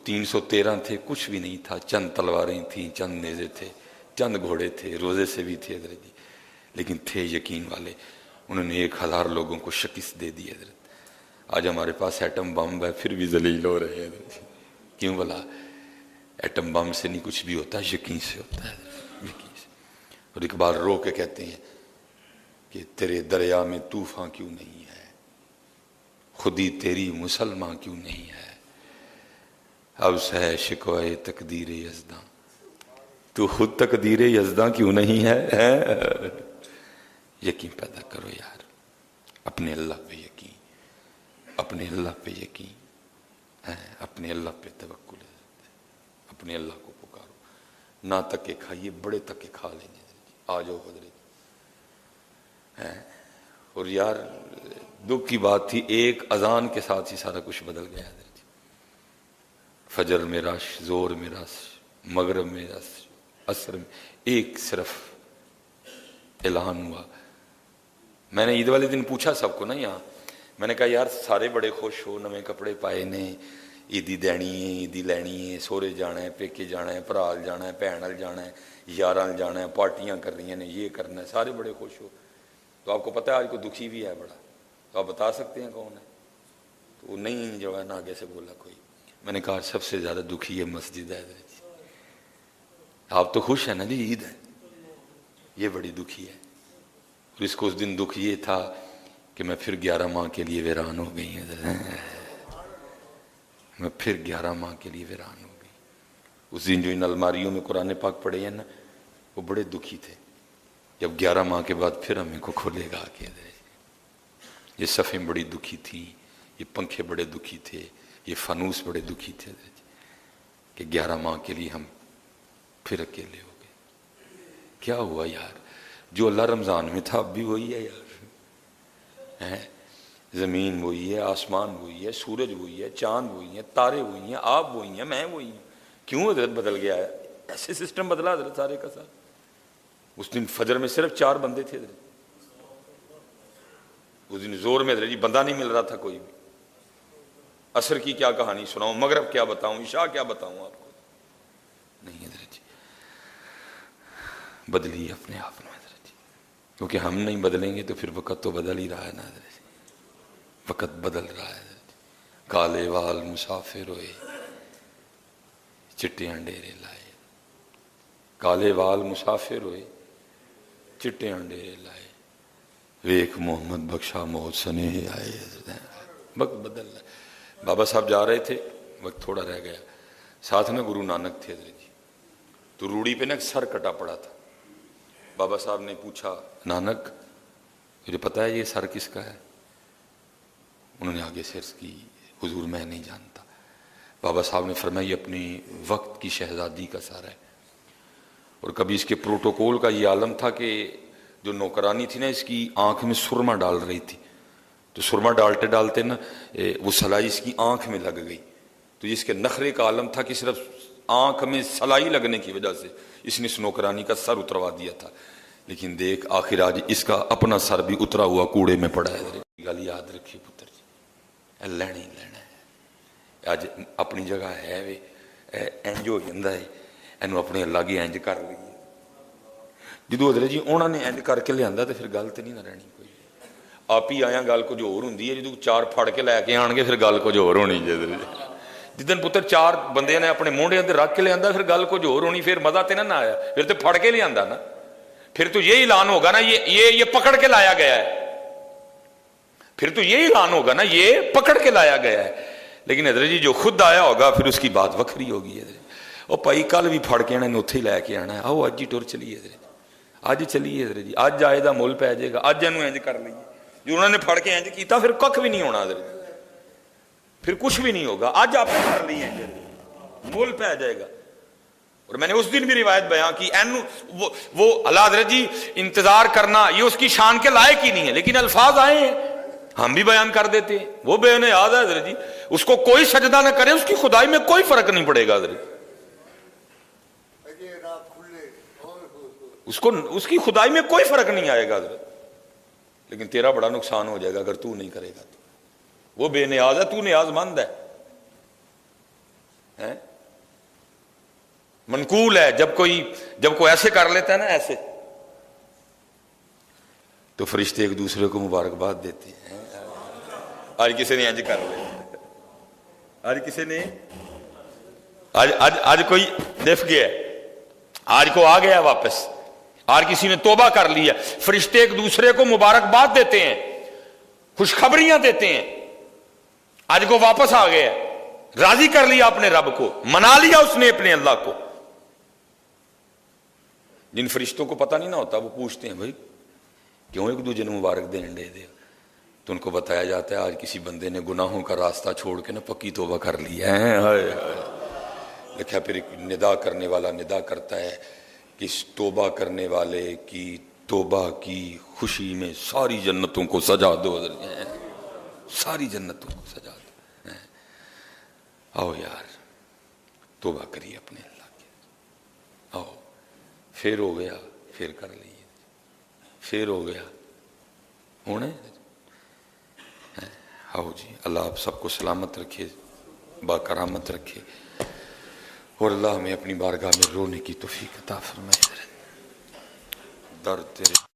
313 تھے، کچھ بھی نہیں تھا، چند تلواریں تھیں، چند نیزے تھے، چند گھوڑے تھے، روزے سے بھی تھے حضرت جی، لیکن تھے یقین والے. انہوں نے 1000 لوگوں کو شکست دے دی حضرت. آج ہمارے پاس ایٹم بم ہے پھر بھی ذلیل ہو رہے ہیں حضرت جی. کیوں بلا؟ ایٹم بم سے نہیں کچھ بھی ہوتا، یقین سے ہوتا ہے حضرت، یقین سے. اور اقبال رو کے کہتے ہیں کہ تیرے دریا میں طوفان کیوں نہیں ہے، خودی تیری مسلمان کیوں نہیں ہے، اب ہے شکوائے تقدیر یزداں، تو خود تقدیر یزداں کیوں نہیں ہے. یقین پیدا کرو یار، اپنے اللہ پہ یقین، اپنے اللہ پہ یقین، اپنے اللہ پہ توکل، اپنے اللہ کو پکارو. نہ تکے کھائیے، بڑے تکے کھا لیں گے. آ جاؤ حضرت. اور یار دکھ کی بات تھی، ایک اذان کے ساتھ ہی سارا کچھ بدل گیا حضرت. فجر میں رش، زور میں رش، مغرب میں رش، عصر میں ایک صرف اعلان ہوا. میں نے عید والے دن پوچھا سب کو نا یہاں، میں نے کہا یار سارے بڑے خوش ہو، نویں کپڑے پائے نے، عیدی دینی ہے، عیدی لینی ہے، سورے جانا ہے، پیکے جانا ہے، پرال جانا ہے، بھینال جانا ہے، یاراں جانا ہے، پارٹیاں کر رہی ہیں، یہ کرنا ہے، سارے بڑے خوش ہو. تو آپ کو پتہ ہے آج کو دکھی بھی ہے بڑا، تو آپ بتا سکتے ہیں کون ہے؟ تو وہ نہیں جو ہے نا آگے سے بولا کوئی. میں نے کہا سب سے زیادہ دکھی ہے مسجد ہے حضرت جی. آپ تو خوش ہیں نا جی، عید ہے، یہ بڑی دکھی ہے. اور اس کو اس دن دکھ یہ تھا کہ میں پھر 11 ماہ کے لیے ویران ہو گئی حضرت. میں پھر 11 ماہ کے لیے ویران ہو گئی. اس دن جو ان الماریوں میں قرآن پاک پڑھے ہیں نا، وہ بڑے دکھی تھے. جب 11 ماہ کے بعد پھر ہمیں کو کھولے گا کہ یہ صفیں بڑی دکھی تھیں، یہ پنکھے بڑے دکھی تھے، یہ فانوس بڑے دکھی تھے کہ 11 ماہ کے لیے ہم پھر اکیلے ہو گئے. کیا ہوا یار؟ جو اللہ رمضان میں تھا اب بھی وہی ہے یار. زمین وہی ہے، آسمان وہی ہے، سورج وہی ہے، چاند وہی ہے، تارے وہی ہیں، آپ وہی ہیں، میں وہی ہوں. کیوں حضرت بدل گیا ہے؟ ایسے سسٹم بدلا حضرت سارے کا سارا. اس دن فجر میں صرف 4 بندے تھے حضرت. اس دن زور میں حضرت جی بندہ نہیں مل رہا تھا کوئی بھی. عصر کی کیا کہانی سناؤں، مغرب کیا بتاؤں، عشاء کیا بتاؤں آپ کو؟ نہیں حضرت جی، بدلی اپنے آپ میں حضرت جی. کیونکہ ہم نہیں بدلیں گے تو پھر وقت تو بدل ہی رہا ہے نا حضرت جی. وقت بدل رہا ہے حضرت جی. کالے وال مسافر ہوئے، چٹیاں ڈیرے لائے. کالے وال مسافر ہوئے، چٹیاں ڈیرے لائے. ویک محمد بخشا موت سنے آئے. وقت بدل رہا ہے. بابا صاحب جا رہے تھے، وقت تھوڑا رہ گیا. ساتھ میں گرو نانک تھے حضرت جی. تو روڑی پہ نا ایک سر کٹا پڑا تھا. بابا صاحب نے پوچھا نانک مجھے پتا ہے یہ سر کس کا ہے؟ انہوں نے آگے سے عرض کی حضور میں نہیں جانتا. بابا صاحب نے فرمایا یہ اپنی وقت کی شہزادی کا سر ہے. اور کبھی اس کے پروٹوکول کا یہ عالم تھا کہ جو نوکرانی تھی نا اس کی آنکھ میں سرما ڈال رہی تھی، تو سرما ڈالتے ڈالتے نا وہ سلائی اس کی آنکھ میں لگ گئی. تو اس کے نخرے کا عالم تھا کہ صرف آنکھ میں سلائی لگنے کی وجہ سے اس نے اس نوکرانی کا سر اتروا دیا تھا. لیکن دیکھ آخر آج اس کا اپنا سر بھی اترا ہوا کوڑے میں پڑا ہے. گل یاد رکھیے پتر جی، لینا ہی لینا ہے. اج اپنی جگہ ہے وے انج ہو جاتا ہے، اینو اپنے اللہ کی انج کر لئیے. جدو حضرت جی انہوں نے انج کر کے لیا تو پھر گل تو نہیں نہ رہنی کوئی. آپ ہی آیا گل کچھ اور ہوں. جدو 4 پھڑ کے لے کے آن گے پھر گل کچھ اور ہونی. جدن پتر 4 بندے نے اپنے موڈے اندر رکھ کے لیا پھر گل کچھ اور ہونی. پھر مزہ تو نہ آیا، پھر تو پھڑ کے لیا نا. پھر تو یہ اعلان ہوگا نا یہ پکڑ کے لایا گیا ہے. پھر تو یہ اعلان ہوگا نا یہ پکڑ کے لایا گیا ہے. لیکن حضرت جی جو خود آیا ہوگا پھر اس کی بات وکھری ہوگی. اور بھائی کل بھی پھڑ کے آنا اتنے ہی لے کے آنا ہے. آؤ اج ہی ٹر چلیے حضرت، اج چلیے حضرت جی. اج آئے دا مول پی جائے گا. اج انہوں انج کر لیے جو انہوں نے پھڑ کے انج کیتا پھر کھ بھی نہیں ہونا حضرت، پھر کچھ بھی نہیں ہوگا. اج آپ نے کر لی ہے مول پی جائے گا. اور میں نے اس دن بھی روایت بیان کی وہ اللہ حضرت جی انتظار کرنا یہ اس کی شان کے لائق ہی نہیں ہے. لیکن الفاظ آئے ہیں ہم بھی بیان کر دیتے ہیں. وہ بے نیاز ہے حضرت جی، اس کو کوئی سجدہ نہ کرے اس کی خدائی میں کوئی فرق نہیں پڑے گا حضرت. اس کی خدائی میں کوئی فرق نہیں آئے گا حضرت. لیکن تیرا بڑا نقصان ہو جائے گا اگر تو نہیں کرے گا. تو وہ بے نیاز ہے، تو نیاز مند ہے. ہیں؟ منقول ہے جب کوئی ایسے کر لیتا ہے نا ایسے، تو فرشتے ایک دوسرے کو مبارکباد دیتے ہیں، آج کسی نے انج کر لیا، آج کسی نے آج کوئی دف گیا، آج کو آ گیا واپس، آج کسی نے توبہ کر لیا، فرشتے ایک دوسرے کو مبارکباد دیتے ہیں، خوشخبریاں دیتے ہیں، آج کو واپس آ گیا، راضی کر لیا اپنے رب کو، منا لیا اس نے اپنے اللہ کو۔ جن فرشتوں کو پتہ نہیں نہ ہوتا وہ پوچھتے ہیں بھائی کیوں ایک دوسرے نے مبارک دین دے دے، تو ان کو بتایا جاتا ہے آج کسی بندے نے گناہوں کا راستہ چھوڑ کے نا پکی توبہ کر لی ہے۔ دیکھا پھر ندا کرنے والا ندا کرتا ہے کہ اس توبہ کرنے والے کی توبہ کی خوشی میں ساری جنتوں کو سجا دو، ساری جنتوں کو سجا دو۔ آؤ یار توبہ کریے اپنے اللہ کے، آؤ پھر ہو گیا پھر کر لیے، پھر ہو گیا ہونے۔ آؤ جی، اللہ آپ سب کو سلامت رکھے، باکرامت رکھے، اور اللہ ہمیں اپنی بارگاہ میں رونے کی توفیق عطا فرمائے۔ در تیرے